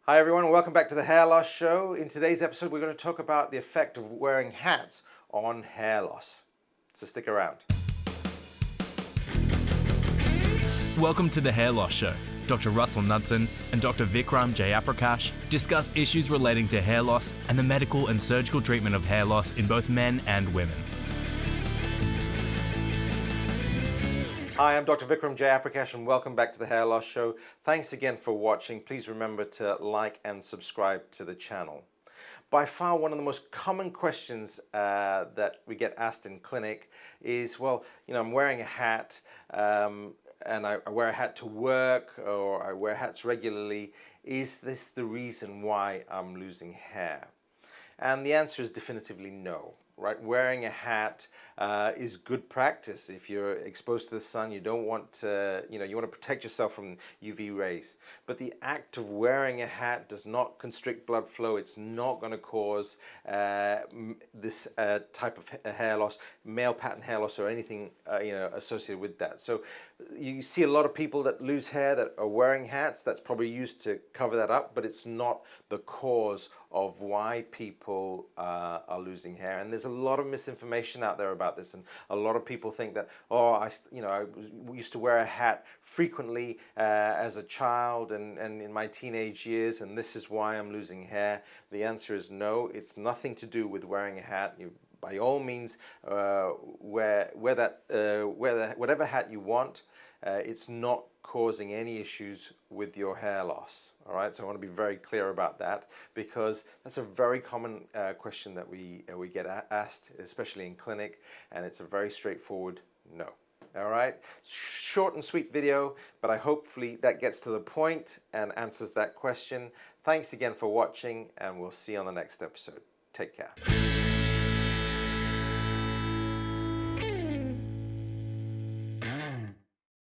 Hi everyone, welcome back to the Hair Loss Show. In today's episode, we're going to talk about the effect of wearing hats on hair loss. So stick around. Welcome to the Hair Loss Show. Dr. Russell Knudsen and Dr. Vikram Jayaprakash discuss issues relating to hair loss and the medical and surgical treatment of hair loss in both men and women. Hi, I'm Dr. Vikram Jayaprakash and welcome back to the Hair Loss Show. Thanks again for watching. Please remember to like and subscribe to the channel. By far, one of the most common questions that we get asked in clinic is, well, I'm wearing a hat and I wear a hat to work, or I wear hats regularly. Is this the reason why I'm losing hair? And the answer is definitively no. Right? Wearing a hat is good practice. If you're exposed to the sun, you don't want to, you want to protect yourself from UV rays. But the act of wearing a hat does not constrict blood flow. It's not going to cause this type of hair loss, male pattern hair loss, or anything associated with that. So you see a lot of people that lose hair that are wearing hats. That's probably used to cover that up, but it's not the cause of why people are losing hair. And there's a lot of misinformation out there about this, and a lot of people think that, I used to wear a hat frequently as a child and in my teenage years, and this is why I'm losing hair. The answer is no. It's nothing to do with wearing a hat. By all means, wear whatever hat you want. It's not causing any issues with your hair loss. All right, so I want to be very clear about that, because that's a very common question that we get asked, especially in clinic, and it's a very straightforward no. All right, short and sweet video, but hopefully that gets to the point and answers that question. Thanks again for watching, and we'll see you on the next episode. Take care.